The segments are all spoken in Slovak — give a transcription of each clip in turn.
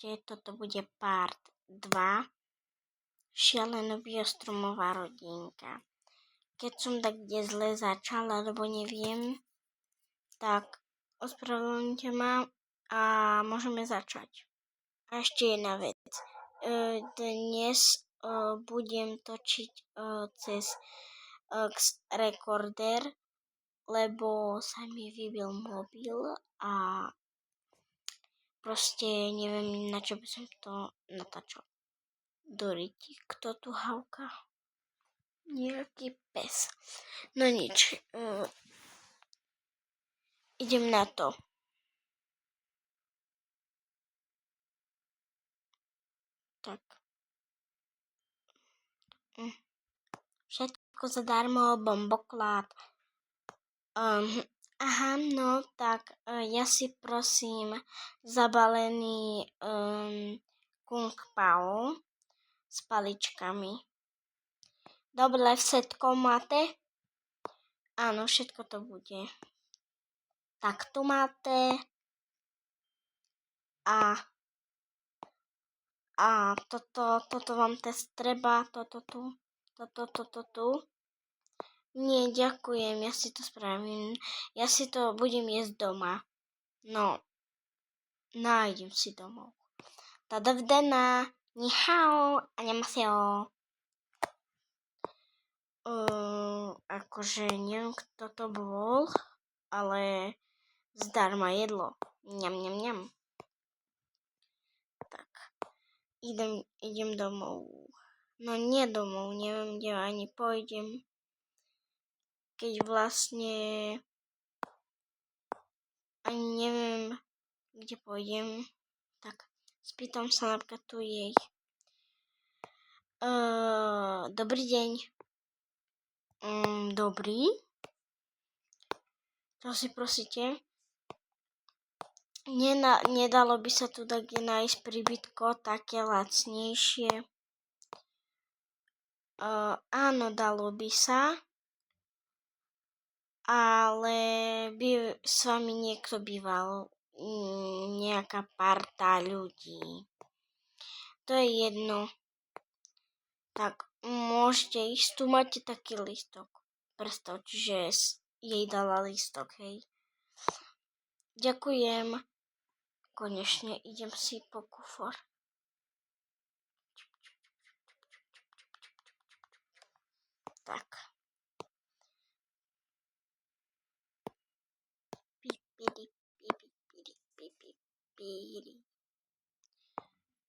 Určite toto bude part 2. Šialená biostromová rodinka. Keď som tak kde zle začala, alebo neviem, tak ospravedlňte ma a môžeme začať. A ešte jedna vec. Dnes budem točiť cez rekorder, lebo sa mi vybil mobil a proste neviem, na čo by som to natáčal. Doriti, kto tu hauka? Nejaký pes. No nič. Idem na to. Tak. Všetko zadarmo, bomboklad. Aha, no tak ja si prosím zabalený Kung Pao s paličkami. Dobre, všetko máte? Áno, všetko to bude. Tak tu máte. A toto vám test treba, toto tu. Nie, ďakujem, ja si to spravím. Ja si to budem jesť doma. No, nájdem si domov. Tadavdena, ni hao, annyeonghaseyo. Akože neviem, kto to bol, ale zdarma jedlo. Ňam. Tak, idem domov. No nie domov, neviem, kde ani pôjdem. Keď vlastne ani neviem, kde pôjdem. Tak, spýtam sa napríklad tu jej. Dobrý deň. Dobrý. Čo si prosíte? Nedalo by sa tu tak nájsť príbytko také lacnejšie? Áno, dalo by sa, ale by s vami niekto býval, nejaká parta ľudí. To je jedno. Tak, môžete ísť, tu máte taký lístok. Predstavte, že jej dala lístok, hej. Ďakujem. Konečne idem si po kufor. Tak.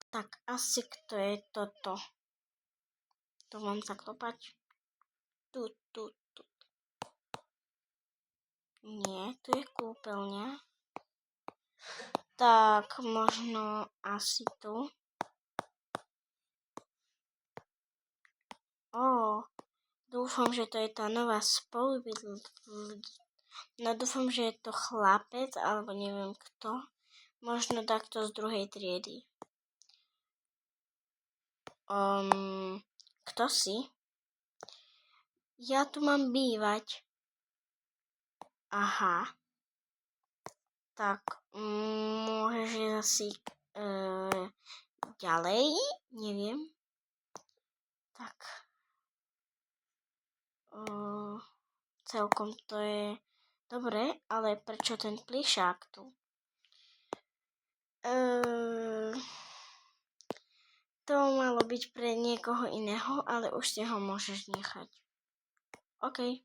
Tak, asi kto je toto? Tu mám zaklopať. Tu. Nie, tu je kúpeľňa. Tak, možno asi tu. Dúfam, že to je tá nová No dúfam, že je to chlapec, alebo neviem kto. Možno takto z druhej triedy. Kto si? Ja tu mám bývať. Aha. Tak, môžeš asi ďalej? Neviem. Tak. Celkom to je dobre, ale prečo ten plišák tu? To malo byť pre niekoho iného, ale už si ho môžeš nechať. OK.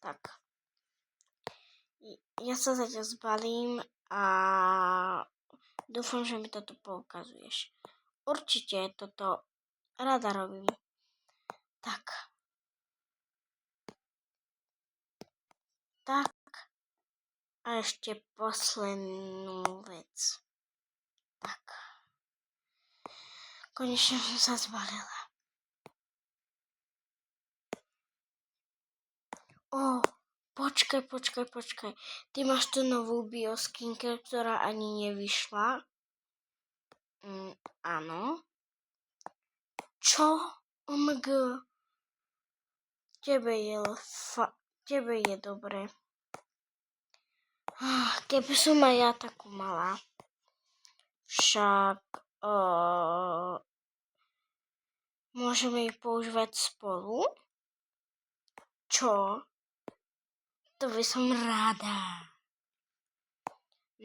Tak. Ja sa zatiaľ zbalím a dúfam, že mi to tu poukazuješ. Určite toto rada robím. Tak. A ešte poslednú vec. Tak. Konečne som sa zbalila. Počkaj. Ty máš tú novú bioskinker, ktorá ani nevyšla? Áno. Čo? OMG. Tebe je dobre. Keby som aj ja takú mala. však môžeme ich používať spolu. Čo? To by som rada.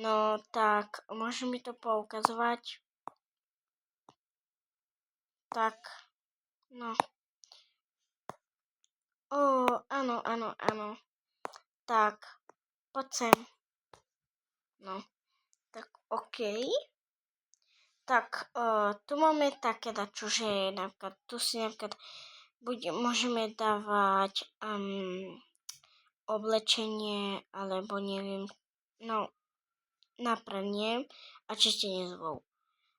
No tak, môžeš mi to poukazovať? Tak, no. Áno. Tak, poď sem. No, tak okej. Tak, tu máme také dačo, že napríklad, tu si napríklad môžeme dávať oblečenie, alebo neviem, no, na pranie a čistenie zubov.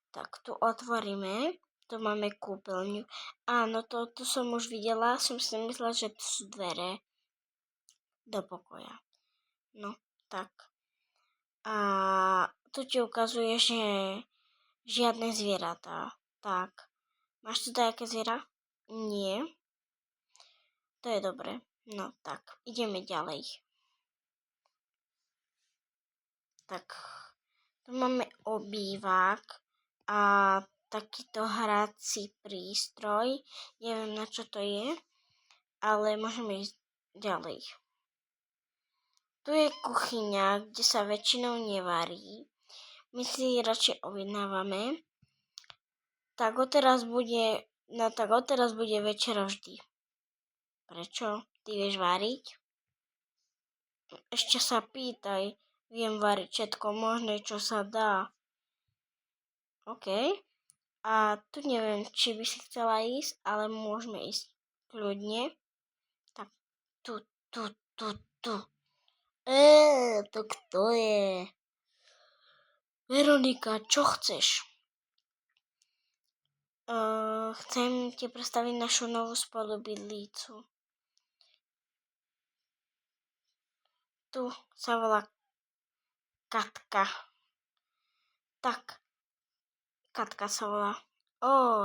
Tak, tu otvoríme, tu máme kúpeľňu. Áno, to som už videla, som si myslela, že to sú dvere do pokoja. No, tak. A tu ti ukazuje, že žiadne zvieratá. Tak. Máš tu nejaké zviera? Nie. To je dobre. No, tak. Ideme ďalej. Tak. Tu máme obývák a takýto hrací prístroj. Neviem, na čo to je, ale môžeme ísť ďalej. Tu je kuchyňa, kde sa väčšinou nevarí. My si radšej objednávame. Tak odteraz bude večera vždy. Prečo? Ty vieš variť? Ešte sa pýtaj. Viem variť všetko možné, čo sa dá. OK. A tu neviem, či by si chcela ísť, ale môžeme ísť kľudne. Tak, tu. To kto je? Veronika, čo chceš? Chcem ti predstaviť našu novú spolubydlícu. Tu sa volá Katka. Tak, Katka sa volá.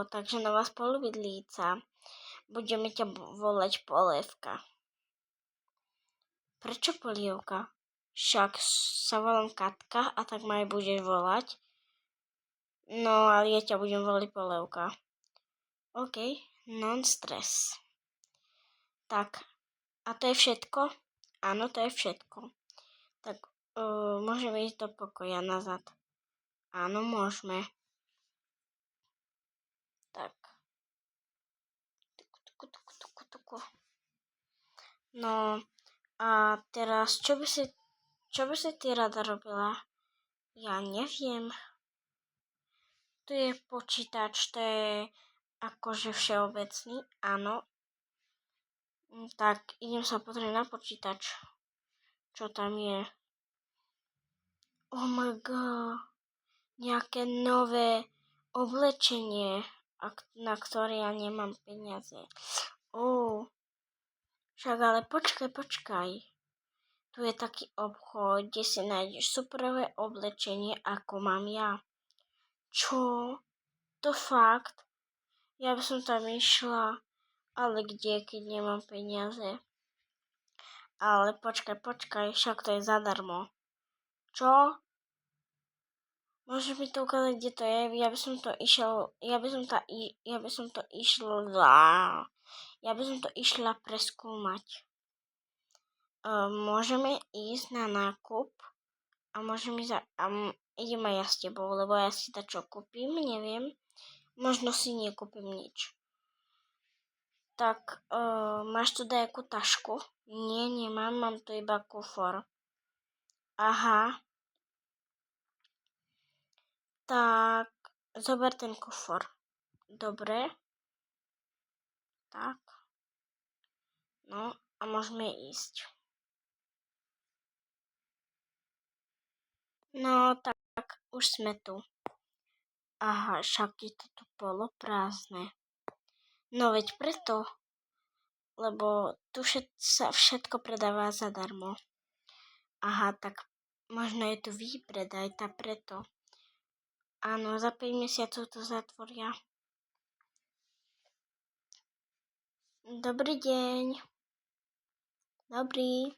Takže nová spolubydlíca. Budeme ťa volať Polievka. Prečo Polievka? Však sa volám Katka a tak ma aj budeš volať. No, ale ja ťa budem volať Polievka. OK, non stres. Tak, a to je všetko? Áno, to je všetko. Tak, môžeme ísť do pokoja nazad. Áno, môžeme. Tak. Tuku. No, a teraz, čo by si ty rada robila? Ja neviem. Tu je počítač, to je akože všeobecný, áno. Tak, idem sa pozrieť na počítač. Čo tam je? Oh my god. Nejaké nové oblečenie, na ktoré ja nemám peniaze. Však ale počkaj. Tu je taký obchod, kde si nájdeš superové oblečenie, ako mám ja. Čo? To fakt? Ja by som tam išla, ale kde, keď nemám peniaze? Ale počkaj, však to je zadarmo. Čo? Môžeš mi to ukázať, kde to je? Ja by som to išla preskúmať. Môžeme ísť na nákup a idem aj ja s tebou, lebo ja si čo kúpim, neviem. Možno si nekúpim nič. Tak, máš tu nejakú tašku? Nie, nemám, mám tu iba kufor. Aha. Tak, zober ten kufor. Dobre. Tak. No, a môžeme ísť. No, tak, už sme tu. Aha, však je to tu poloprázdne. No veď preto, lebo tu sa všetko predáva zadarmo. Aha, tak možno je tu výpredaj, tak preto. Áno, za 5 mesiacov to zatvoria. Dobrý deň. Dobrý.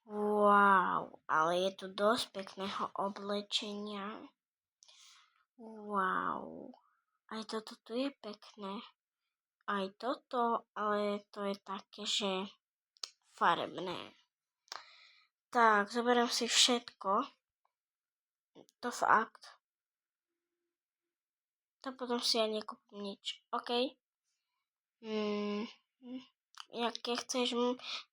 Wow, ale je tu dosť pekného oblečenia. Wow, aj toto tu je pekné. Aj toto, ale to je také, že farebné. Tak, zoberiem si všetko. To fakt. To potom si ja nekúpim nič, OK? Jaké chceš,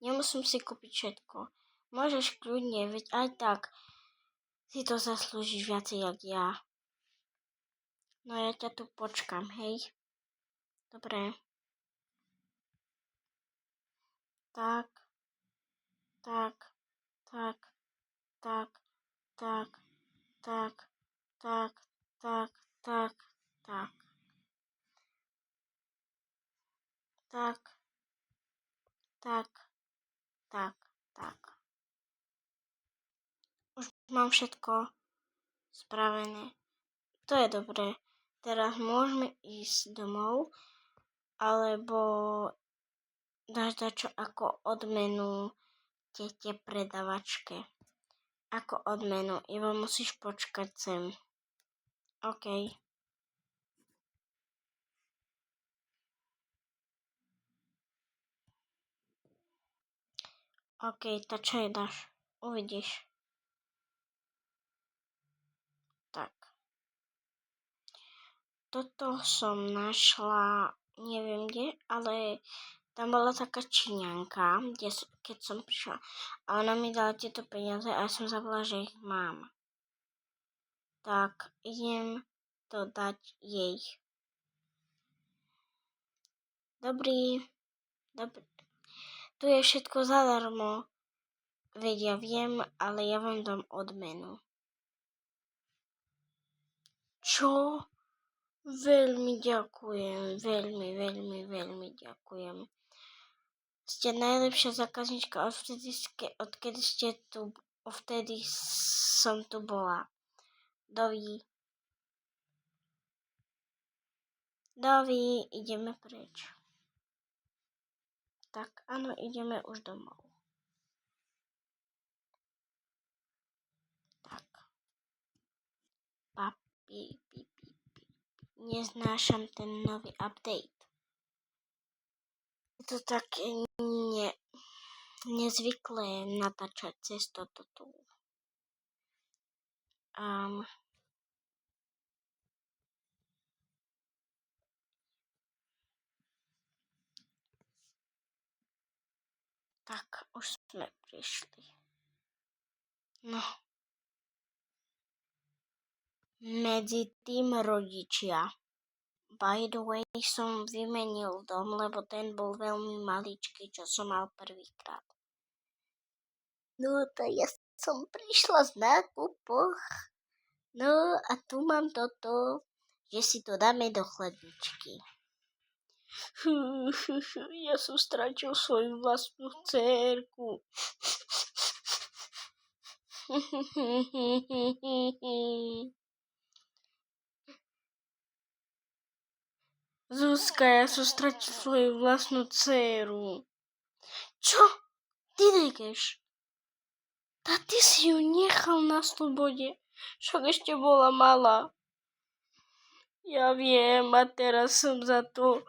nemusím si kúpiť všetko. Môžeš kľudne, veď aj tak si to zaslúžiš viacej jak ja. No ja ťa tu počkám, hej? Dobre. Tak, tak, tak, tak, tak, tak, tak, tak, tak, tak, tak, tak, tak, tak. Už mám všetko spravené. To je dobré. Teraz môžeme ísť domov, alebo dáš dačo ako odmenu tete predavačke. Ako odmenu, iba musíš počkať sem. OK. OK, tak čo jej dáš? Uvidíš. Tak. Toto som našla, neviem kde, ale tam bola taká Číňanka, keď som prišla. A ona mi dala tieto peniaze a ja som zabudla, že ich mám. Tak, idem to dať jej. Dobrý. Tu je všetko zadarmo. Veď ja viem, ale ja vám dám odmenu. Čo? Veľmi ďakujem, veľmi ďakujem. Ste najlepšia zákaznička, odkedy som tu bola. Dovi, ideme preč. Tak, áno, ideme už domov. Tak. Papi. Neznášam ten nový update. Je to také nezvyklé natáčať cez toto tu. Tak, už sme prišli. No. Medzi tým rodičia. By the way, som vymenil dom, lebo ten bol veľmi maličký, čo som mal prvýkrát. No, to ja som prišla z nákupoch. No, a tu mám toto, že si to dáme do chladničky. Ja som stratil svoju vlastnú dcérku. Zuzka, ja som stratil svoju vlastnú dcéru. Čo? Ty nekeš? Tá ty si ju nechal na slobode. Však ešte bola malá. Ja viem a teraz som za to.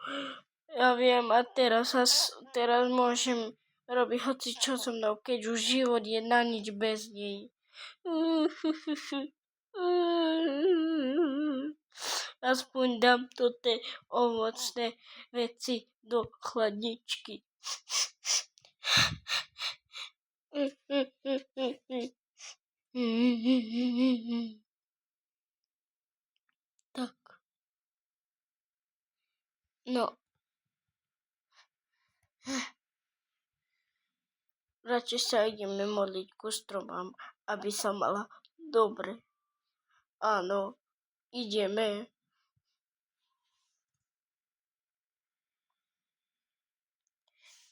Ja viem a teraz môžem robiť hoci čo so mnou, keď už život je na nič bez nej. Aspoň dám to tie ovocné veci do chladničky. Tak. No. Radšej sa ideme modliť ku stromám, aby sa mala dobre. Áno, ideme.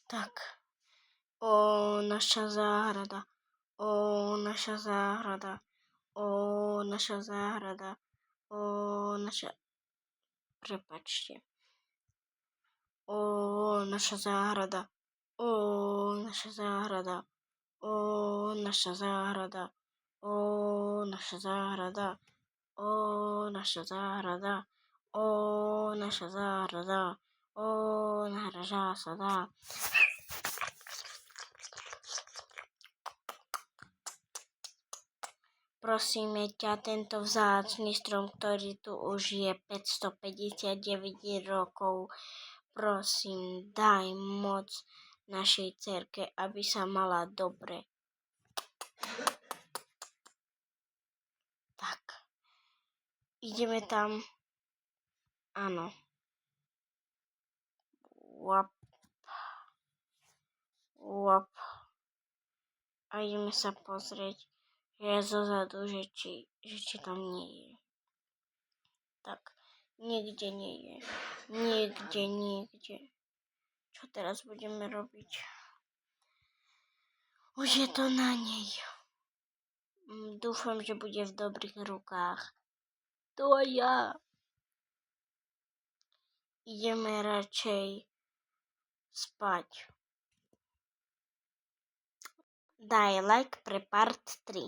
Tak. Naša záhrada. Naša záhrada. Naša záhrada. Prepačte. Naša záhrada. Naša záhrada. naša záhrada, naša záhrada, naša záhrada, naša záhrada, naša záhrada. Prosíme ťa, tento vzácny strom, ktorý tu už je 559 rokov, prosím, daj moc našej dcerke, aby sa mala dobre. Tak, ideme tam. Áno. Wap. A ideme sa pozrieť, že je zozadu, že či tam nie je. Tak, niekde nie je. Niekde. Čo teraz budeme robiť? Už je to na nej. Dúfam, že bude v dobrých rukách. To aj ja. Ideme radšej spať. Daj like pre part 3.